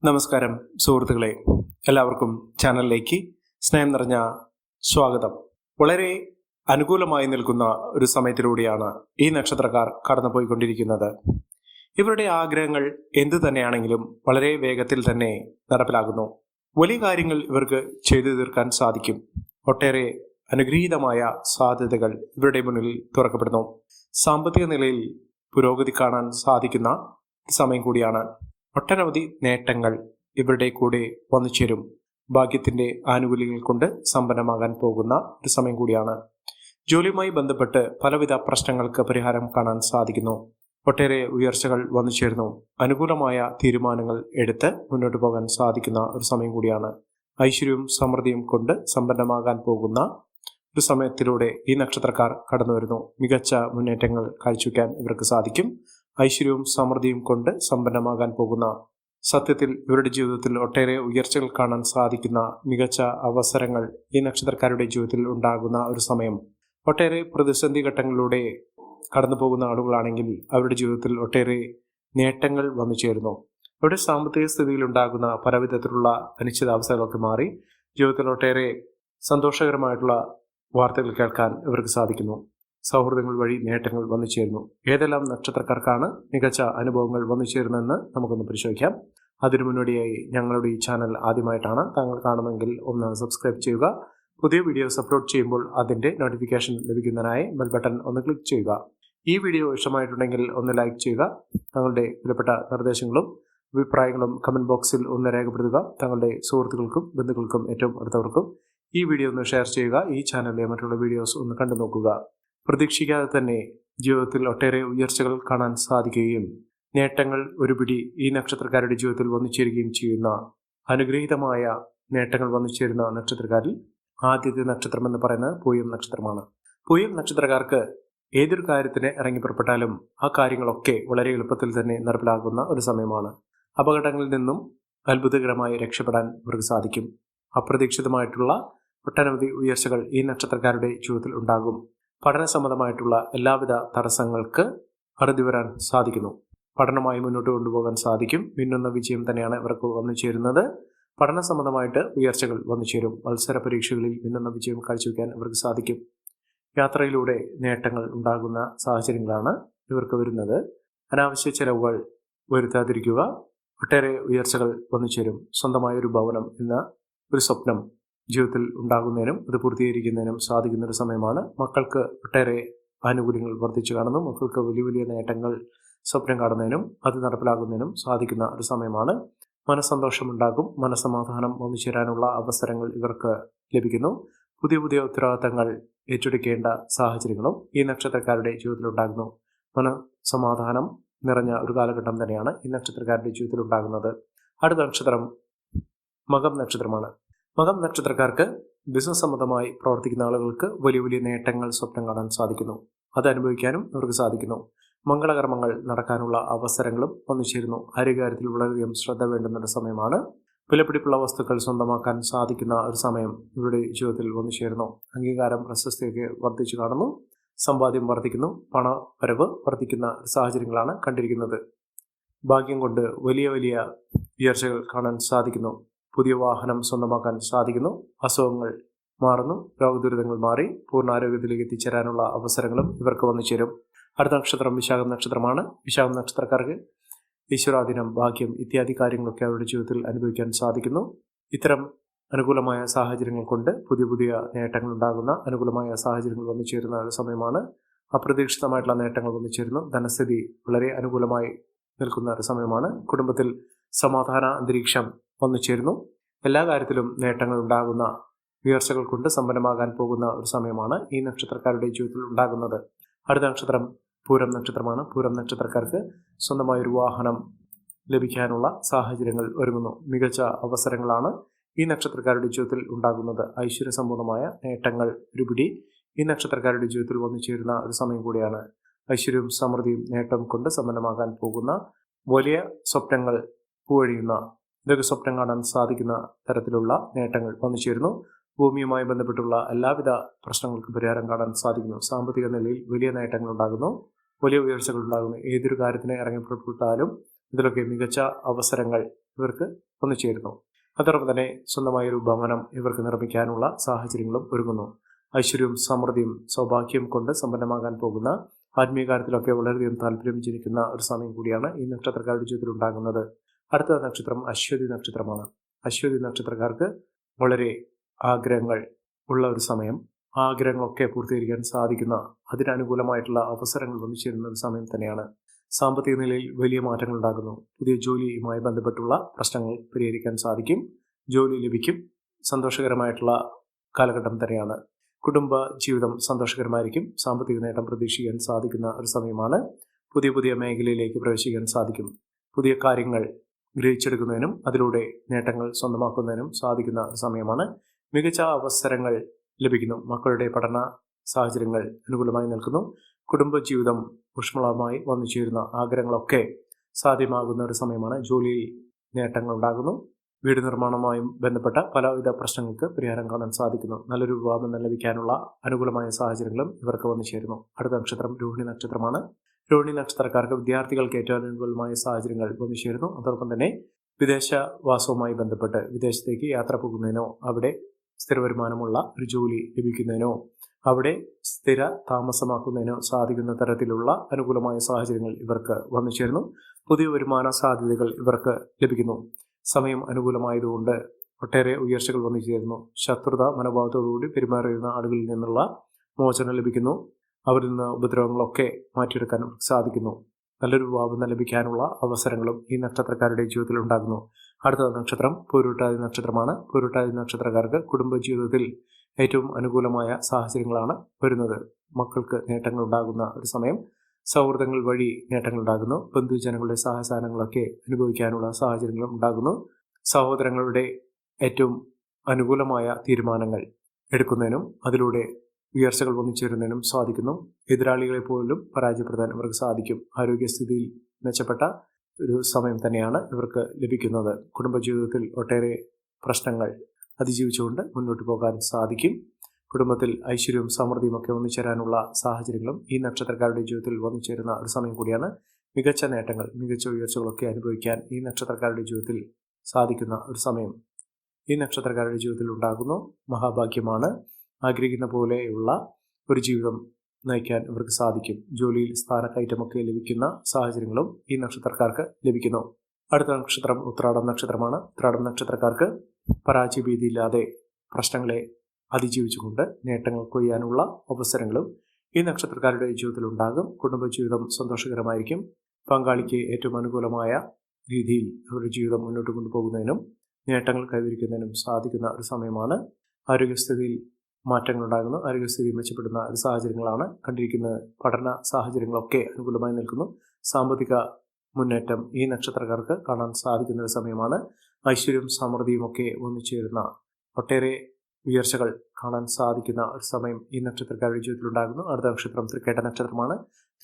നമസ്കാരം സുഹൃത്തുക്കളെ, എല്ലാവർക്കും ചാനലിലേക്ക് സ്നേഹം നിറഞ്ഞ സ്വാഗതം. വളരെ അനുകൂലമായി നിൽക്കുന്ന ഒരു സമയത്തിലൂടെയാണ് ഈ നക്ഷത്രക്കാർ കടന്നുപോയിക്കൊണ്ടിരിക്കുന്നത്. ഇവരുടെ ആഗ്രഹങ്ങൾ എന്തു തന്നെയാണെങ്കിലും വളരെ വേഗത്തിൽ തന്നെ നടപ്പിലാകുന്നു. വലിയ കാര്യങ്ങൾ ഇവർക്ക് ചെയ്തു തീർക്കാൻ സാധിക്കും. ഒട്ടേറെ അനുഗ്രഹീതമായ സാധ്യതകൾ ഇവരുടെ മുന്നിൽ തുറക്കപ്പെടുന്നു. സാമ്പത്തിക നിലയിൽ പുരോഗതി കാണാൻ സാധിക്കുന്ന സമയം കൂടിയാണ്. ഒട്ടനവധി നേട്ടങ്ങൾ ഇവരുടെ കൂടെ വന്നു ചേരും. ഭാഗ്യത്തിന്റെ ആനുകൂല്യങ്ങൾ കൊണ്ട് സമ്പന്നമാകാൻ പോകുന്ന ഒരു സമയം കൂടിയാണ്. ജോലിയുമായി ബന്ധപ്പെട്ട് പലവിധ പ്രശ്നങ്ങൾക്ക് പരിഹാരം കാണാൻ സാധിക്കുന്നു. ഒട്ടേറെ ഉയർച്ചകൾ വന്നു ചേരുന്നു. അനുകൂലമായ തീരുമാനങ്ങൾ എടുത്ത് മുന്നോട്ട് പോകാൻ സാധിക്കുന്ന ഒരു സമയം കൂടിയാണ്. ഐശ്വര്യവും സമൃദ്ധിയും കൊണ്ട് സമ്പന്നമാകാൻ പോകുന്ന ഒരു സമയത്തിലൂടെ ഈ നക്ഷത്രക്കാർ കടന്നു വരുന്നു. മികച്ച മുന്നേറ്റങ്ങൾ കാഴ്ചവെക്കാൻ ഇവർക്ക് സാധിക്കും. ഐശ്വര്യവും സമൃദ്ധിയും കൊണ്ട് സമ്പന്നമാകാൻ പോകുന്ന, സത്യത്തിൽ ഇവരുടെ ജീവിതത്തിൽ ഒട്ടേറെ ഉയർച്ചകൾ കാണാൻ സാധിക്കുന്ന മികച്ച അവസരങ്ങൾ ഈ നക്ഷത്രക്കാരുടെ ജീവിതത്തിൽ ഉണ്ടാകുന്ന ഒരു സമയം. ഒട്ടേറെ പ്രതിസന്ധി ഘട്ടങ്ങളിലൂടെ കടന്നു പോകുന്ന ആളുകളാണെങ്കിൽ അവരുടെ ജീവിതത്തിൽ ഒട്ടേറെ നേട്ടങ്ങൾ വന്നു ചേരുന്നു. അവരുടെ സാമ്പത്തിക സ്ഥിതിയിൽ ഉണ്ടാകുന്ന പലവിധത്തിലുള്ള അനിശ്ചിതാവസ്ഥകളൊക്കെ മാറി ജീവിതത്തിൽ ഒട്ടേറെ സന്തോഷകരമായിട്ടുള്ള വാർത്തകൾ കേൾക്കാൻ ഇവർക്ക് സാധിക്കുന്നു. സൗഹൃദങ്ങൾ വഴി നേട്ടങ്ങൾ വന്നു ചേരുന്നു. ഏതെല്ലാം നക്ഷത്രക്കാർക്കാണ് മികച്ച അനുഭവങ്ങൾ വന്നു ചേരുന്നതെന്ന് നമുക്കൊന്ന് പരിശോധിക്കാം. അതിനു മുന്നോടിയായി ഞങ്ങളുടെ ഈ ചാനൽ ആദ്യമായിട്ടാണ് താങ്കൾ കാണുമെങ്കിൽ ഒന്ന് സബ്സ്ക്രൈബ് ചെയ്യുക. പുതിയ വീഡിയോസ് അപ്ലോഡ് ചെയ്യുമ്പോൾ അതിൻ്റെ നോട്ടിഫിക്കേഷൻ ലഭിക്കുന്നതിനായി ബെൽ ബട്ടൺ ഒന്ന് ക്ലിക്ക് ചെയ്യുക. ഈ വീഡിയോ ഇഷ്ടമായിട്ടുണ്ടെങ്കിൽ ഒന്ന് ലൈക്ക് ചെയ്യുക. തങ്ങളുടെ വിലപ്പെട്ട നിർദ്ദേശങ്ങളും അഭിപ്രായങ്ങളും കമൻറ്റ് ബോക്സിൽ ഒന്ന് രേഖപ്പെടുത്തുക. തങ്ങളുടെ സുഹൃത്തുക്കൾക്കും ബന്ധുക്കൾക്കും ഏറ്റവും അടുത്തവർക്കും ഈ വീഡിയോ ഒന്ന് ഷെയർ ചെയ്യുക. ഈ ചാനലിലെ മറ്റുള്ള വീഡിയോസ് ഒന്ന് കണ്ടു നോക്കുക. പ്രതീക്ഷിക്കാതെ തന്നെ ജീവിതത്തിൽ ഒട്ടേറെ ഉയർച്ചകൾ കാണാൻ സാധിക്കുകയും നേട്ടങ്ങൾ ഒരു പിടി ഈ നക്ഷത്രക്കാരുടെ ജീവിതത്തിൽ വന്നു ചേരുകയും ചെയ്യുന്ന അനുഗ്രഹീതമായ നേട്ടങ്ങൾ വന്നു ചേരുന്ന നക്ഷത്രക്കാരിൽ ആദ്യത്തെ നക്ഷത്രം എന്ന് പറയുന്നത് പൂയം നക്ഷത്രമാണ്. പൂയം നക്ഷത്രക്കാർക്ക് ഏതൊരു കാര്യത്തിന് ഇറങ്ങി പുറപ്പെട്ടാലും ആ കാര്യങ്ങളൊക്കെ വളരെ എളുപ്പത്തിൽ തന്നെ നടപ്പിലാകുന്ന ഒരു സമയമാണ്. അപകടങ്ങളിൽ നിന്നും അത്ഭുതകരമായി രക്ഷപ്പെടാൻ ഇവർക്ക് സാധിക്കും. അപ്രതീക്ഷിതമായിട്ടുള്ള ഒട്ടനവധി ഉയർച്ചകൾ ഈ നക്ഷത്രക്കാരുടെ ജീവിതത്തിൽ ഉണ്ടാകും. പഠന സംബന്ധമായിട്ടുള്ള എല്ലാവിധ തടസ്സങ്ങൾക്ക് അറുതി വരാൻ സാധിക്കുന്നു. പഠനമായി മുന്നോട്ട് കൊണ്ടുപോകാൻ സാധിക്കും. മിന്നുന്ന വിജയം തന്നെയാണ് ഇവർക്ക് വന്നു ചേരുന്നത്. പഠന സംബന്ധമായിട്ട് ഉയർച്ചകൾ വന്നു ചേരും. മത്സര പരീക്ഷകളിൽ മിന്നുന്ന വിജയം കാഴ്ചവെക്കാൻ ഇവർക്ക് സാധിക്കും. യാത്രയിലൂടെ നേട്ടങ്ങൾ ഉണ്ടാകുന്ന സാഹചര്യങ്ങളാണ് ഇവർക്ക് വരുന്നത്. അനാവശ്യ ചെലവുകൾ വരുത്താതിരിക്കുക. ഒട്ടേറെ ഉയർച്ചകൾ വന്നു ചേരും. സ്വന്തമായൊരു ഭവനം എന്ന ഒരു സ്വപ്നം ജീവിതത്തിൽ ഉണ്ടാകുന്നതിനും അത് പൂർത്തീകരിക്കുന്നതിനും സാധിക്കുന്ന ഒരു സമയമാണ്. മക്കൾക്ക് ഒട്ടേറെ ആനുകൂല്യങ്ങൾ വർദ്ധിച്ചു കാണുന്നു. മക്കൾക്ക് വലിയ വലിയ നേട്ടങ്ങൾ സ്വപ്നം കാണുന്നതിനും അത് നടപ്പിലാക്കുന്നതിനും സാധിക്കുന്ന ഒരു സമയമാണ്. മനസ്സന്തോഷമുണ്ടാകും. മനസ്സമാധാനം വന്നു ചേരാനുള്ള അവസരങ്ങൾ ഇവർക്ക് ലഭിക്കുന്നു. പുതിയ പുതിയ ഉത്തരവാദിത്തങ്ങൾ ഏറ്റെടുക്കേണ്ട സാഹചര്യങ്ങളും ഈ നക്ഷത്രക്കാരുടെ ജീവിതത്തിലുണ്ടാകുന്നു. മനസ്സമാധാനം നിറഞ്ഞ ഒരു കാലഘട്ടം തന്നെയാണ് ഈ നക്ഷത്രക്കാരുടെ ജീവിതത്തിൽ ഉണ്ടാകുന്നത്. അടുത്ത നക്ഷത്രം മകം നക്ഷത്രമാണ്. മകം നക്ഷത്രക്കാർക്ക് ബിസിനസ് സംബന്ധമായി പ്രവർത്തിക്കുന്ന ആളുകൾക്ക് വലിയ വലിയ നേട്ടങ്ങൾ സ്വപ്നം കാണാൻ സാധിക്കുന്നു. അത് അനുഭവിക്കാനും ഇവർക്ക് സാധിക്കുന്നു. മംഗളകർമ്മങ്ങൾ നടക്കാനുള്ള അവസരങ്ങളും വന്നു ചേരുന്നു. ആരോഗ്യകാര്യത്തിൽ വളരെയധികം ശ്രദ്ധ വേണ്ടുന്ന ഒരു സമയമാണ്. വിലപിടിപ്പുള്ള വസ്തുക്കൾ സ്വന്തമാക്കാൻ സാധിക്കുന്ന ഒരു സമയം ഇവരുടെ ജീവിതത്തിൽ വന്നു ചേരുന്നു. അംഗീകാരം പ്രശസ്തിയൊക്കെ വർദ്ധിച്ചു കാണുന്നു. സമ്പാദ്യം വർദ്ധിക്കുന്നു. പണവരവ് വർദ്ധിക്കുന്ന സാഹചര്യങ്ങളാണ് കണ്ടിരിക്കുന്നത്. ഭാഗ്യം കൊണ്ട് വലിയ വലിയ ഉയർച്ചകൾ കാണാൻ സാധിക്കുന്നു. പുതിയ വാഹനം സ്വന്തമാക്കാൻ സാധിക്കുന്നു. അസുഖങ്ങൾ മാറുന്നു. രോഗദുരിതങ്ങൾ മാറി പൂർണ്ണ ആരോഗ്യത്തിലേക്ക് എത്തിച്ചേരാനുള്ള അവസരങ്ങളും ഇവർക്ക് വന്നു ചേരും. അടുത്ത നക്ഷത്രം വിശാഖം നക്ഷത്രമാണ്. വിശാഖം നക്ഷത്രക്കാർക്ക് ഈശ്വരാധീനം, ഭാഗ്യം ഇത്യാദി കാര്യങ്ങളൊക്കെ അവരുടെ ജീവിതത്തിൽ അനുഭവിക്കാൻ സാധിക്കുന്നു. ഇത്തരം അനുകൂലമായ സാഹചര്യങ്ങൾ കൊണ്ട് പുതിയ പുതിയ നേട്ടങ്ങൾ ഉണ്ടാകുന്ന അനുകൂലമായ സാഹചര്യങ്ങൾ വന്നു ചേരുന്ന ഒരു സമയമാണ്. അപ്രതീക്ഷിതമായിട്ടുള്ള നേട്ടങ്ങൾ വന്നു ചേരുന്നു. ധനസ്ഥിതി വളരെ അനുകൂലമായി നിൽക്കുന്ന ഒരു സമയമാണ്. കുടുംബത്തിൽ സമാധാന അന്തരീക്ഷം വന്നു ചേരുന്നു. എല്ലാ കാര്യത്തിലും നേട്ടങ്ങൾ ഉണ്ടാകുന്ന, ഉയർച്ചകൾ കൊണ്ട് സമ്പന്നമാകാൻ പോകുന്ന ഒരു സമയമാണ് ഈ നക്ഷത്രക്കാരുടെ ജീവിതത്തിൽ ഉണ്ടാകുന്നത്. അടുത്ത നക്ഷത്രം പൂരം നക്ഷത്രമാണ്. പൂരം നക്ഷത്രക്കാർക്ക് സ്വന്തമായൊരു വാഹനം ലഭിക്കാനുള്ള സാഹചര്യങ്ങൾ ഒരുങ്ങുന്നു. മികച്ച അവസരങ്ങളാണ് ഈ നക്ഷത്രക്കാരുടെ ജീവിതത്തിൽ ഉണ്ടാകുന്നത്. ഐശ്വര്യസമ്പൂർണമായ നേട്ടങ്ങൾ ഒരുപിടി ഈ നക്ഷത്രക്കാരുടെ ജീവിതത്തിൽ വന്നു ചേരുന്ന ഒരു സമയം കൂടിയാണ്. ഐശ്വര്യവും സമൃദ്ധിയും നേട്ടം കൊണ്ട് സമ്പന്നമാകാൻ പോകുന്ന, വലിയ സ്വപ്നങ്ങൾ പൂവഴിയുന്ന, ഇതൊക്കെ സ്വപ്നം കാണാൻ സാധിക്കുന്ന തരത്തിലുള്ള നേട്ടങ്ങൾ വന്നു ചേരുന്നു. ഭൂമിയുമായി ബന്ധപ്പെട്ടുള്ള എല്ലാവിധ പ്രശ്നങ്ങൾക്കും പരിഹാരം കാണാൻ സാധിക്കുന്നു. സാമ്പത്തിക നിലയിൽ വലിയ നേട്ടങ്ങൾ ഉണ്ടാകുന്നു. വലിയ ഉയർച്ചകൾ ഉണ്ടാകുന്നു. ഏതൊരു കാര്യത്തിന് ഇറങ്ങി പുറപ്പെട്ടാലും ഇതിലൊക്കെ മികച്ച അവസരങ്ങൾ ഇവർക്ക് വന്നു ചേരുന്നു. അതോടൊപ്പം തന്നെ സ്വന്തമായൊരു ഭവനം ഇവർക്ക് നിർമ്മിക്കാനുള്ള സാഹചര്യങ്ങളും ഒരുങ്ങുന്നു. ഐശ്വര്യവും സമൃദ്ധിയും സൗഭാഗ്യവും കൊണ്ട് സമ്പന്നമാകാൻ പോകുന്ന ആത്മീയ കാര്യത്തിലൊക്കെ വളരെയധികം താല്പര്യം ജനിക്കുന്ന ഒരു സമയം കൂടിയാണ് ഈ നക്ഷത്രക്കാരുടെ ജീവിതത്തിൽ ഉണ്ടാകുന്നത്. അടുത്ത നക്ഷത്രം അശ്വതി നക്ഷത്രമാണ്. അശ്വതി നക്ഷത്രക്കാർക്ക് വളരെ ആഗ്രഹങ്ങൾ ഉള്ള ഒരു സമയം, ആഗ്രഹങ്ങളൊക്കെ പൂർത്തീകരിക്കാൻ സാധിക്കുന്ന അതിനനുകൂലമായിട്ടുള്ള അവസരങ്ങൾ വന്നു ചേരുന്ന ഒരു സമയം തന്നെയാണ്. സാമ്പത്തിക നിലയിൽ വലിയ മാറ്റങ്ങൾ ഉണ്ടാകുന്നു. പുതിയ ജോലിയുമായി ബന്ധപ്പെട്ടുള്ള പ്രശ്നങ്ങൾ പരിഹരിക്കാൻ സാധിക്കും. ജോലി ലഭിക്കും. സന്തോഷകരമായിട്ടുള്ള കാലഘട്ടം തന്നെയാണ്. കുടുംബ ജീവിതം സന്തോഷകരമായിരിക്കും. സാമ്പത്തിക നേട്ടം പ്രതീക്ഷിക്കാൻ സാധിക്കുന്ന ഒരു സമയമാണ്. പുതിയ മേഖലയിലേക്ക് പ്രവേശിക്കാൻ സാധിക്കും. പുതിയ കാര്യങ്ങൾ ഗ്രഹിച്ചെടുക്കുന്നതിനും അതിലൂടെ നേട്ടങ്ങൾ സ്വന്തമാക്കുന്നതിനും സാധിക്കുന്ന ഒരു സമയമാണ്. മികച്ച അവസരങ്ങൾ ലഭിക്കുന്നു. മക്കളുടെ പഠന സാഹചര്യങ്ങൾ അനുകൂലമായി നിൽക്കുന്നു. കുടുംബജീവിതം ഊഷ്മളമായി വന്നു ചേരുന്ന ആഗ്രഹങ്ങളൊക്കെ സാധ്യമാകുന്ന ഒരു സമയമാണ്. ജോലിയിൽ നേട്ടങ്ങൾ ഉണ്ടാകുന്നു. വീട് നിർമ്മാണവുമായും ബന്ധപ്പെട്ട പലവിധ പ്രശ്നങ്ങൾക്ക് പരിഹാരം കാണാൻ സാധിക്കുന്നു. നല്ലൊരു വിവാഹം ലഭിക്കാനുള്ള അനുകൂലമായ സാഹചര്യങ്ങളും ഇവർക്ക് വന്നു ചേരുന്നു. അടുത്ത നക്ഷത്രം രോഹിണി നക്ഷത്രമാണ്. രോഹിണി നക്ഷത്രക്കാർക്ക് വിദ്യാർത്ഥികൾക്ക് ഏറ്റവും അനുകൂലമായ സാഹചര്യങ്ങൾ വന്നു ചേരുന്നു. അതോടൊപ്പം തന്നെ വിദേശവാസവുമായി ബന്ധപ്പെട്ട് വിദേശത്തേക്ക് യാത്ര പോകുന്നതിനോ അവിടെ സ്ഥിര വരുമാനമുള്ള ഒരു ജോലി ലഭിക്കുന്നതിനോ അവിടെ സ്ഥിര താമസമാക്കുന്നതിനോ സാധിക്കുന്ന തരത്തിലുള്ള അനുകൂലമായ സാഹചര്യങ്ങൾ ഇവർക്ക് വന്നു ചേരുന്നു. പുതിയ വരുമാന സാധ്യതകൾ ഇവർക്ക് ലഭിക്കുന്നു. സമയം അനുകൂലമായതുകൊണ്ട് ഒട്ടേറെ ഉയർച്ചകൾ വന്നു ചേരുന്നു. ശത്രുത മനോഭാവത്തോടുകൂടി പെരുമാറിയിരുന്ന ആളുകളിൽ നിന്നുള്ള മോചനം ലഭിക്കുന്നു. അവരിൽ നിന്ന് ഉപദ്രവങ്ങളൊക്കെ മാറ്റിയെടുക്കാൻ സാധിക്കുന്നു. നല്ലൊരു വിവാഹം ലഭിക്കാനുള്ള അവസരങ്ങളും ഈ നക്ഷത്രക്കാരുടെ ജീവിതത്തിൽ ഉണ്ടാകുന്നു. അടുത്ത നക്ഷത്രം പൂരുരുട്ടാതി നക്ഷത്രമാണ്. പൂരുരുട്ടാതി നക്ഷത്രക്കാർക്ക് കുടുംബജീവിതത്തിൽ ഏറ്റവും അനുകൂലമായ സാഹചര്യങ്ങളാണ് വരുന്നത്. മക്കൾക്ക് നേട്ടങ്ങൾ ഉണ്ടാകുന്ന ഒരു സമയം. സൗഹൃദങ്ങൾ വഴി നേട്ടങ്ങൾ ഉണ്ടാകുന്നു. ബന്ധുജനങ്ങളുടെ സഹായസഹനങ്ങളൊക്കെ അനുഭവിക്കാനുള്ള സാഹചര്യങ്ങളും ഉണ്ടാകുന്നു. സഹോദരങ്ങളുടെ ഏറ്റവും അനുകൂലമായ തീരുമാനങ്ങൾ എടുക്കുന്നതിനും അതിലൂടെ ഉയർച്ചകൾ വന്നു ചേരുന്നതിനും സാധിക്കുന്നു. എതിരാളികളെ പോലും പരാജയപ്പെടുത്താൻ ഇവർക്ക് സാധിക്കും. ആരോഗ്യസ്ഥിതിയിൽ മെച്ചപ്പെട്ട ഒരു സമയം തന്നെയാണ് ഇവർക്ക് ലഭിക്കുന്നത്. കുടുംബജീവിതത്തിൽ ഒട്ടേറെ പ്രശ്നങ്ങൾ അതിജീവിച്ചുകൊണ്ട് മുന്നോട്ട് പോകാൻ സാധിക്കും. കുടുംബത്തിൽ ഐശ്വര്യവും സമൃദ്ധിയും ഒക്കെ വന്നു ചേരാനുള്ള സാഹചര്യങ്ങളും ഈ നക്ഷത്രക്കാരുടെ ജീവിതത്തിൽ വന്നു ചേരുന്ന ഒരു സമയം കൂടിയാണ്. മികച്ച നേട്ടങ്ങൾ, മികച്ച ഉയർച്ചകളൊക്കെ അനുഭവിക്കാൻ ഈ നക്ഷത്രക്കാരുടെ ജീവിതത്തിൽ സാധിക്കുന്ന ഒരു സമയം ഈ നക്ഷത്രക്കാരുടെ ജീവിതത്തിൽ ഉണ്ടാകുന്നു. മഹാഭാഗ്യമാണ്. ആഗ്രഹിക്കുന്ന പോലെയുള്ള ഒരു ജീവിതം നയിക്കാൻ ഇവർക്ക് സാധിക്കും. ജോലിയിൽ സ്ഥാനക്കയറ്റമൊക്കെ ലഭിക്കുന്ന സാഹചര്യങ്ങളും ഈ നക്ഷത്രക്കാർക്ക് ലഭിക്കുന്നു. അടുത്ത നക്ഷത്രം ഉത്രാടം നക്ഷത്രമാണ്. ഉത്രാടം നക്ഷത്രക്കാർക്ക് പരാജയഭീതിയില്ലാതെ പ്രശ്നങ്ങളെ അതിജീവിച്ചുകൊണ്ട് നേട്ടങ്ങൾ കൊയ്യാനുള്ള അവസരങ്ങളും ഈ നക്ഷത്രക്കാരുടെ ജീവിതത്തിൽ ഉണ്ടാകും. കുടുംബജീവിതം സന്തോഷകരമായിരിക്കും. പങ്കാളിക്ക് ഏറ്റവും അനുകൂലമായ രീതിയിൽ അവരുടെ ജീവിതം മുന്നോട്ട് കൊണ്ടുപോകുന്നതിനും നേട്ടങ്ങൾ കൈവരിക്കുന്നതിനും സാധിക്കുന്ന ഒരു സമയമാണ്. ആരോഗ്യസ്ഥിതിയിൽ മാറ്റങ്ങൾ ഉണ്ടാകുന്നു. ആരോഗ്യസ്ഥിതി മെച്ചപ്പെടുന്ന ഒരു സാഹചര്യങ്ങളാണ് കണ്ടിരിക്കുന്നത്. പഠന സാഹചര്യങ്ങളൊക്കെ അനുകൂലമായി നിൽക്കുന്നു. സാമ്പത്തിക മുന്നേറ്റം ഈ നക്ഷത്രക്കാർക്ക് കാണാൻ സാധിക്കുന്ന ഒരു സമയമാണ്. ഐശ്വര്യവും സമൃദ്ധിയും ഒക്കെ വന്നു ചേരുന്ന ഒട്ടേറെ ഉയർച്ചകൾ കാണാൻ സാധിക്കുന്ന ഒരു സമയം ഈ നക്ഷത്രക്കാരുടെ ജീവിതത്തിൽ ഉണ്ടാകുന്നു. അടുത്ത നക്ഷത്രം തൃക്കേട്ട നക്ഷത്രമാണ്.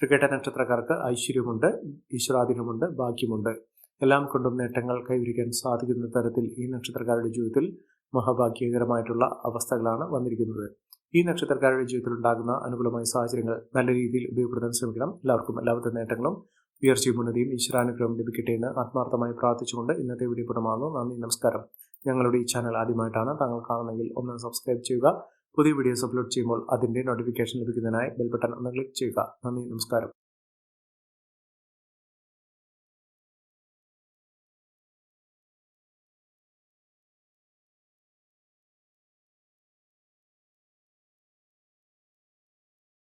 തൃക്കേട്ട നക്ഷത്രക്കാർക്ക് ഐശ്വര്യമുണ്ട്, ഈശ്വരാധീനമുണ്ട്, ഭാഗ്യമുണ്ട്. എല്ലാം കൊണ്ടും നേട്ടങ്ങൾ കൈവരിക്കാൻ സാധിക്കുന്ന തരത്തിൽ ഈ നക്ഷത്രക്കാരുടെ ജീവിതത്തിൽ മഹാഭാഗ്യകരമായിട്ടുള്ള അവസ്ഥകളാണ് വന്നിരിക്കുന്നത്. ഈ നക്ഷത്രക്കാരുടെ ജീവിതത്തിൽ ഉണ്ടാകുന്ന അനുകൂലമായ സാഹചര്യങ്ങൾ നല്ല രീതിയിൽ ഉപയോഗപ്പെടുത്താൻ ശ്രമിക്കണം. എല്ലാവർക്കും എല്ലാവിധ നേട്ടങ്ങളും ഉയർച്ചയും ഉന്നതിയും ഈശ്വരാനുഗ്രഹം ലഭിക്കട്ടെ എന്ന് ആത്മാർത്ഥമായി പ്രാർത്ഥിച്ചുകൊണ്ട് ഇന്നത്തെ വീഡിയോ പൂർണ്ണമാകുന്നു. നന്ദി, നമസ്കാരം. ഞങ്ങളുടെ ഈ ചാനൽ ആദ്യമായിട്ടാണ് താങ്കൾ കാണുന്നതെങ്കിൽ ഒന്ന് സബ്സ്ക്രൈബ് ചെയ്യുക. പുതിയ വീഡിയോസ് അപ്ലോഡ് ചെയ്യുമ്പോൾ അതിൻ്റെ നോട്ടിഫിക്കേഷൻ ലഭിക്കുന്നതിനായി ബെൽ ബട്ടൺ ഒന്ന് ക്ലിക്ക് ചെയ്യുക. നന്ദി, നമസ്കാരം.